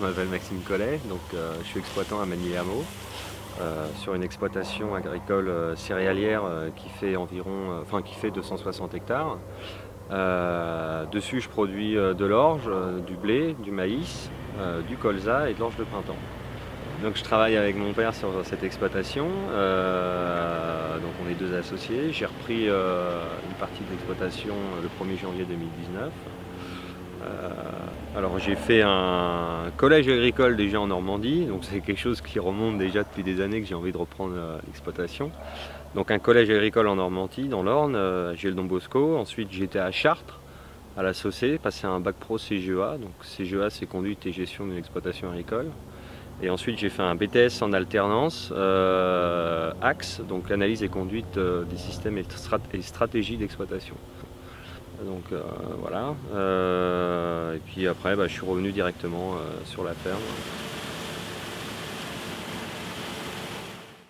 m'appelle Maxime Collet, donc je suis exploitant à Magny-les-Hameaux, sur une exploitation agricole céréalière qui fait environ, qui fait 260 hectares. Dessus je produis de l'orge, du blé, du maïs, du colza et de l'orge de printemps. Donc je travaille avec mon père sur cette exploitation, donc on est deux associés. J'ai repris une partie de l'exploitation le 1er janvier 2019. Alors j'ai fait un collège agricole déjà en Normandie, donc c'est quelque chose qui remonte déjà depuis des années que j'ai envie de reprendre l'exploitation. Donc un collège agricole en Normandie, dans l'Orne, Gilles Don Bosco. Ensuite j'étais à Chartres, à la Saucée, passé un bac pro CGEA. Donc CGEA c'est conduite et gestion d'une exploitation agricole. Et ensuite j'ai fait un BTS en alternance, AXE, donc analyse et conduite des systèmes et stratégies d'exploitation. Donc voilà. Et puis après je suis revenu directement sur la ferme.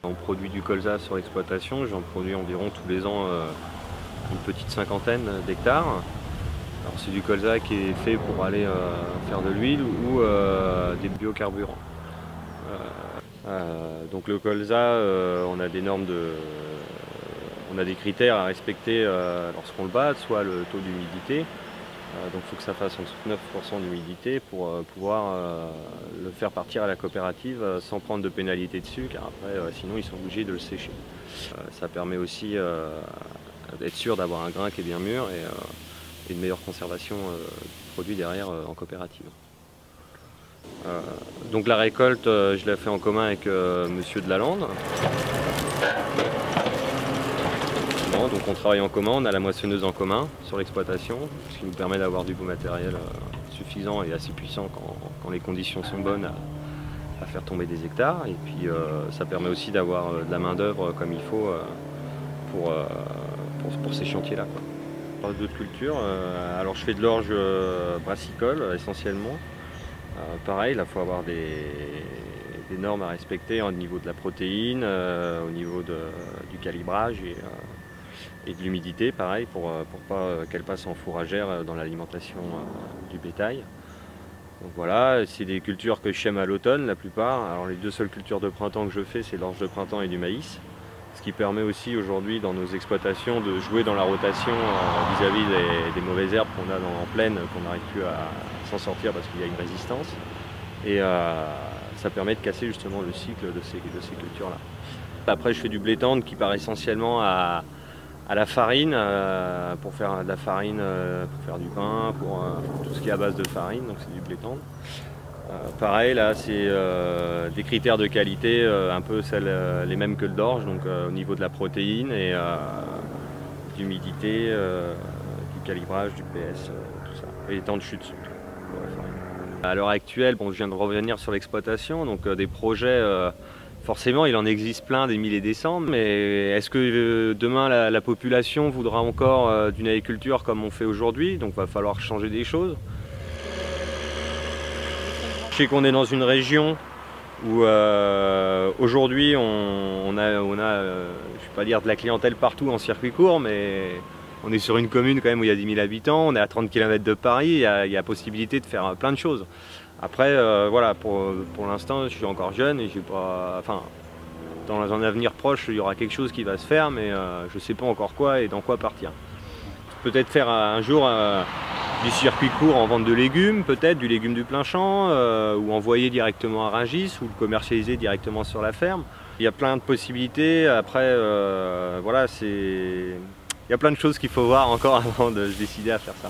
On produit du colza sur l'exploitation, j'en produis environ tous les ans une petite cinquantaine d'hectares. Alors c'est du colza qui est fait pour aller faire de l'huile ou des biocarburants. Donc le colza, on a des normes on a des critères à respecter lorsqu'on le bat, soit le taux d'humidité. Donc il faut que ça fasse en dessous de 9% d'humidité pour pouvoir le faire partir à la coopérative sans prendre de pénalité dessus, car après sinon ils sont obligés de le sécher. Ça permet aussi d'être sûr d'avoir un grain qui est bien mûr et une meilleure conservation du produit derrière en coopérative. Donc la récolte, je l'ai fait en commun avec Monsieur de Lalande. Donc on travaille en commun, on a la moissonneuse en commun sur l'exploitation, ce qui nous permet d'avoir du beau matériel suffisant et assez puissant quand les conditions sont bonnes à faire tomber des hectares. Et puis ça permet aussi d'avoir de la main d'œuvre comme il faut pour ces chantiers-là. D'autres cultures, alors je fais de l'orge brassicole essentiellement. Pareil, il faut avoir des normes à respecter au niveau de la protéine, au niveau du calibrage et de l'humidité, pareil, pour pas qu'elle passe en fourragère dans l'alimentation du bétail. Donc voilà, c'est des cultures que je sème à l'automne la plupart. Alors les deux seules cultures de printemps que je fais, c'est l'orge de printemps et du maïs. Ce qui permet aussi aujourd'hui dans nos exploitations de jouer dans la rotation vis-à-vis des mauvaises herbes qu'on a en plaine, qu'on n'arrive plus à s'en sortir parce qu'il y a une résistance. Et ça permet de casser justement le cycle de ces cultures-là. Après je fais du blé tendre qui part essentiellement à la farine, pour faire de la farine, pour faire du pain, pour tout ce qui est à base de farine, donc c'est du blé tendre. Pareil, là c'est des critères de qualité un peu les mêmes que le d'orge, donc au niveau de la protéine et d'humidité, du calibrage, du PS, tout ça, et les temps de chute surtout pour la farine. À l'heure actuelle, je viens de revenir sur l'exploitation, donc des projets, forcément il en existe plein, des milliers et des cents, mais est-ce que demain la population voudra encore d'une agriculture comme on fait aujourd'hui? Donc il va falloir changer des choses. Je sais qu'on est dans une région où aujourd'hui on a je ne vais pas dire de la clientèle partout en circuit court, mais on est sur une commune quand même où il y a 10 000 habitants, on est à 30 km de Paris, il y a possibilité de faire plein de choses. Après voilà, pour l'instant je suis encore jeune et j'ai pas, dans un avenir proche il y aura quelque chose qui va se faire, mais je ne sais pas encore quoi et dans quoi partir. Peut-être faire un jour du circuit court en vente de légumes, peut-être du légume du plein champ, ou envoyer directement à Rungis, ou le commercialiser directement sur la ferme. Il y a plein de possibilités. Après, voilà, il y a plein de choses qu'il faut voir encore avant de se décider à faire ça.